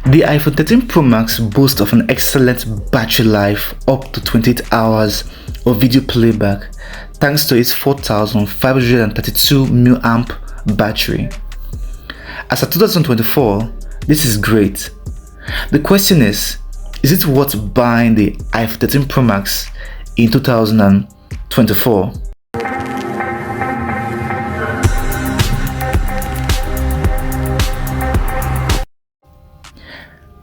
The iPhone 13 Pro Max boasts of an excellent battery life up to 28 hours of video playback thanks to its 4532 mAh battery. As of 2024, this is great. The question is it worth buying the iPhone 13 Pro Max in 2024?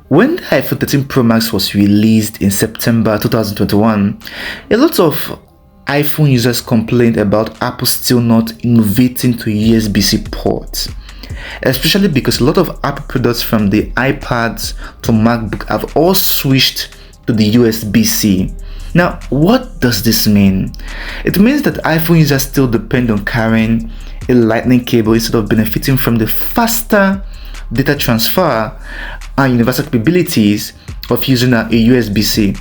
When the iPhone 13 Pro Max was released in September 2021, a lot of iPhone users complained about Apple still not innovating to USB-C ports, especially because a lot of Apple products from the iPads to MacBook have all switched to the USB-C. Now, what does this mean? It means that iPhone users still depend on carrying a lightning cable instead of benefiting from the faster data transfer and universal capabilities of using a USB-C.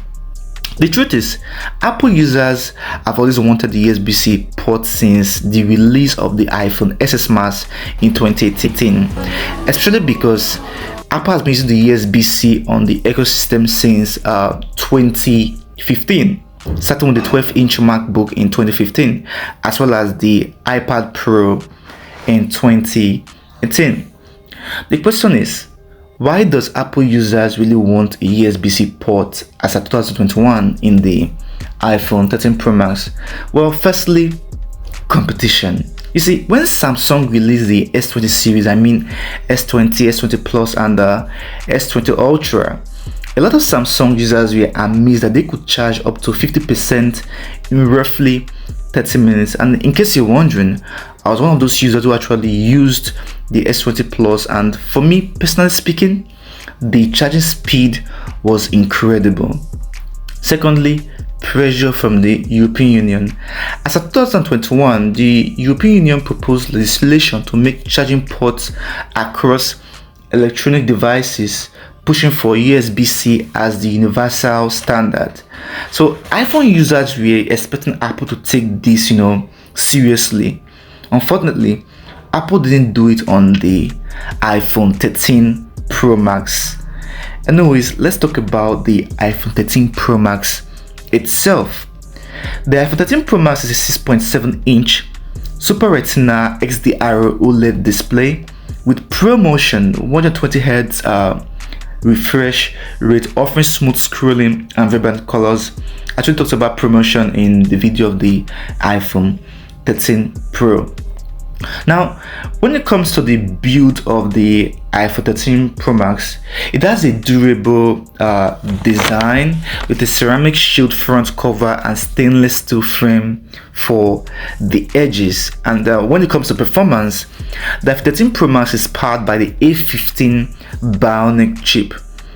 The truth is, Apple users have always wanted the USB-C port since the release of the iPhone XS Max in 2018, especially because Apple has been using the USB-C on the ecosystem since 2015, starting with the 12-inch MacBook in 2015, as well as the iPad Pro in 2018. The question is, why does Apple users really want a USB-C port as of 2021 in the iPhone 13 Pro Max? Well, firstly, competition. You see, when Samsung released the S20 series, I mean S20, S20 Plus and S20 Ultra, a lot of Samsung users were amazed that they could charge up to 50% in roughly 30 minutes. And in case you're wondering, I was one of those users who actually used the S20 Plus, and for me personally speaking, the charging speed was incredible. Secondly, pressure from the European Union. As of 2021, the European Union proposed legislation to make charging ports across electronic devices, pushing for USB-C as the universal standard. So iPhone users were expecting Apple to take this, seriously. Unfortunately, Apple didn't do it on the iPhone 13 Pro Max. Anyways, let's talk about the iPhone 13 Pro Max itself. The iPhone 13 Pro Max is a 6.7-inch Super Retina XDR OLED display with ProMotion 120Hz refresh rate, offering smooth scrolling and vibrant colors. I actually talked about ProMotion in the video of the iPhone 13 Pro. Now, when it comes to the build of the iPhone 13 Pro Max, it has a durable design with a ceramic shield front cover and stainless steel frame for the edges. And when it comes to performance, the iPhone 13 Pro Max is powered by the A15 Bionic chip.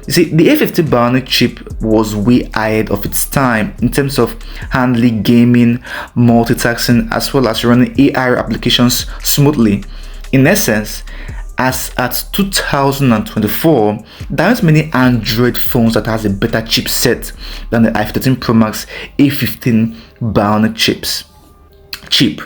You see, the A15 Bionic chip was way ahead of its time in terms of handling gaming, multitasking, as well as running AI applications smoothly. In essence, as at 2024, there aren't many Android phones that has a better chipset than the iPhone 13 Pro Max A15 Bionic chip.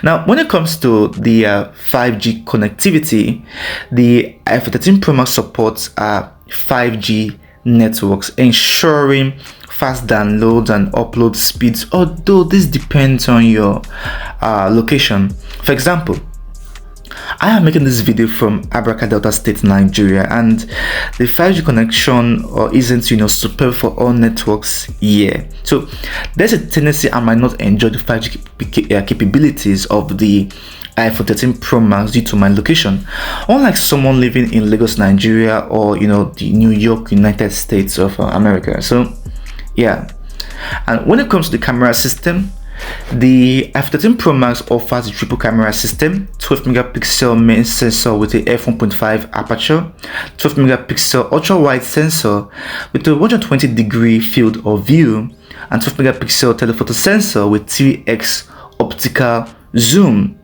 Now, when it comes to the 5G connectivity, the iPhone 13 Pro Max supports 5G networks, ensuring fast downloads and upload speeds, although this depends on your location. For example, I am making this video from Abraka Delta State, Nigeria, and the 5G connection isn't superb for all networks here. So there's a tendency I might not enjoy the 5G capabilities of the iPhone 13 Pro Max due to my location, unlike someone living in Lagos, Nigeria, or the New York, United States of America. So yeah. And when it comes to the camera system, the iPhone 13 Pro Max offers a triple camera system: 12 megapixel main sensor with a f1.5 aperture, 12 megapixel ultra wide sensor with a 120-degree field of view, and 12 megapixel telephoto sensor with 3x optical zoom.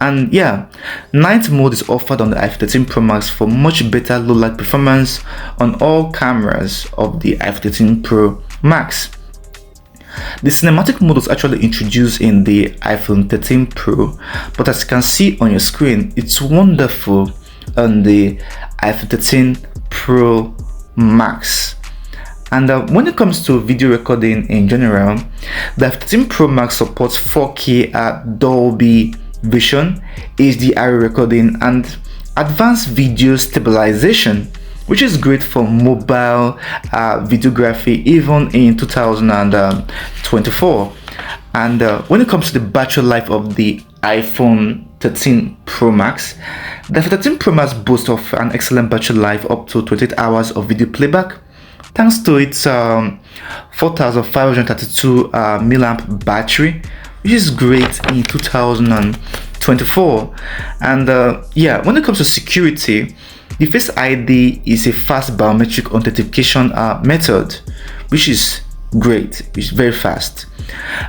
And yeah, night mode is offered on the iPhone 13 Pro Max for much better low light performance on all cameras of the iPhone 13 Pro Max. The cinematic mode was actually introduced in the iPhone 13 Pro, but as you can see on your screen, it's wonderful on the iPhone 13 Pro Max. And when it comes to video recording in general, the 15 Pro Max supports 4K at Dolby Vision, HDR recording, and advanced video stabilization, which is great for mobile videography even in 2024. And when it comes to the battery life of the iPhone 13 Pro Max, the 13 Pro Max boasts of an excellent battery life up to 28 hours of video playback, thanks to its 4532 milliamp battery, which is great in 2024. And yeah, when it comes to security, the Face ID is a fast biometric authentication method, which is great, which is very fast.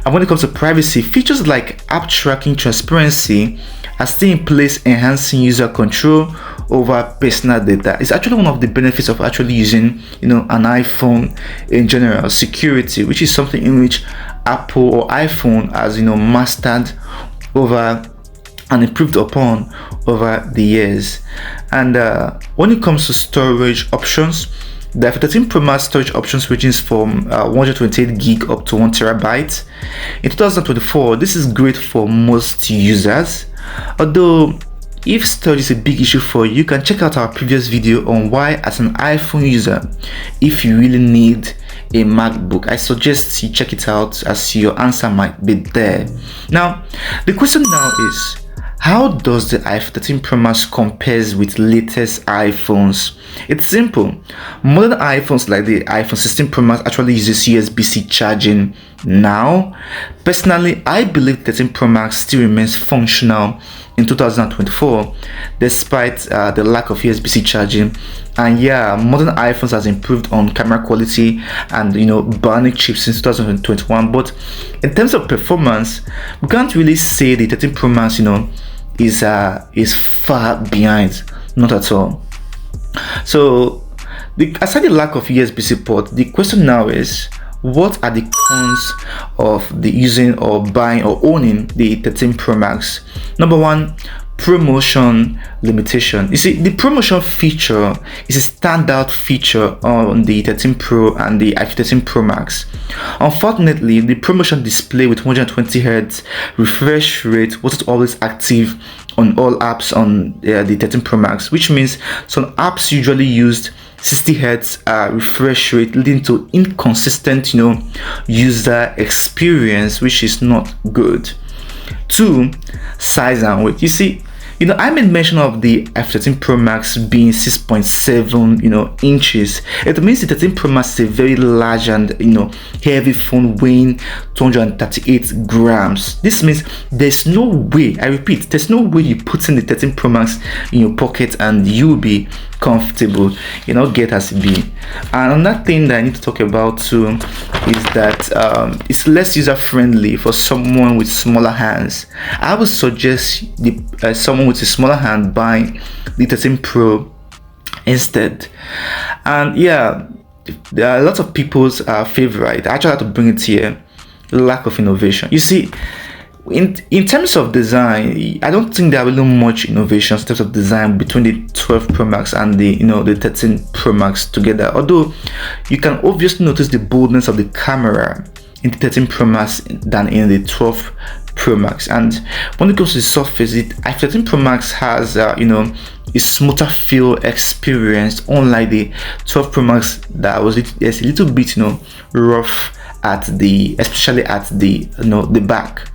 And when it comes to privacy, features like app tracking transparency are still in place, enhancing user control over personal data. It's actually one of the benefits of actually using, an iPhone in general. Security, which is something in which Apple or iPhone has, mastered over and improved upon over the years. And when it comes to storage options, the 13 Pro Max storage options ranges from 128 gig up to 1 terabyte. In 2024, this is great for most users. Although, if storage is a big issue for you, you can check out our previous video on why, as an iPhone user, if you really need a MacBook, I suggest you check it out, as your answer might be there. Now, the question now is, how does the iPhone 13 Pro Max compares with latest iPhones? It's simple. Modern iPhones like the iPhone 16 Pro Max actually uses USB-C charging now. Personally, I believe 13 Pro Max still remains functional in 2024 despite the lack of USB-C charging. And yeah, modern iPhones has improved on camera quality and Bionic chips since 2021, but in terms of performance, we can't really say the 13 Pro Max is far behind. Not at all. So aside the lack of USB-C port, the question now is, what are the cons of the using or buying or owning the 13 Pro Max? Number one, promotion limitation. You see, the promotion feature is a standout feature on the 13 Pro and the iPhone 13 Pro Max. Unfortunately, the promotion display with 120 Hz refresh rate wasn't always active on all apps on the 13 Pro Max, which means some apps usually used 60 Hz refresh rate, leading to inconsistent user experience, which is not good. Two, size and weight. You see, I made mention of the iPhone 13 Pro Max being 6.7 inches. It means the 13 Pro Max is a very large and heavy phone weighing 238 grams. This means there's no way, I repeat, there's no way you put in the 13 Pro Max in your pocket and you'll be comfortable, get as it be. And another thing that I need to talk about too is that it's less user friendly for someone with smaller hands. I would suggest someone with a smaller hand buying the 13 Pro instead. And yeah, there are a lot of people's favorite. I actually have to bring it here: lack of innovation. You see, in terms of design, I don't think there are really much innovations in terms of design between the 12 Pro Max and the the 13 Pro Max together. Although you can obviously notice the boldness of the camera in the 13 Pro Max than in the 12 Pro Max. And when it comes to the surface, iPhone 13 Pro Max has a smoother feel experience, unlike the 12 Pro Max that was a little bit rough at especially at the back.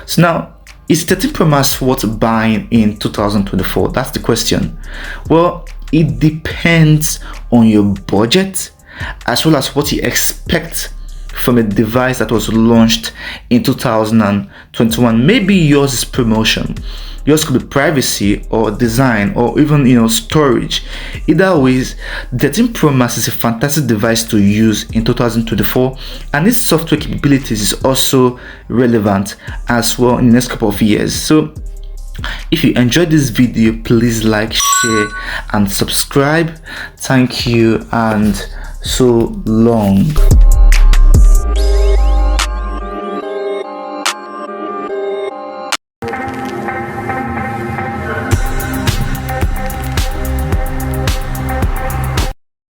So now, is 13 Pro Max worth buying in 2024? That's the question. Well, it depends on your budget as well as what you expect from a device that was launched in 2021. Maybe yours is promotion, yours could be privacy or design or even storage. Either ways, the 13 Pro Max is a fantastic device to use in 2024, and its software capabilities is also relevant as well in the next couple of years. So if you enjoyed this video, please like, share and subscribe. Thank you and so long.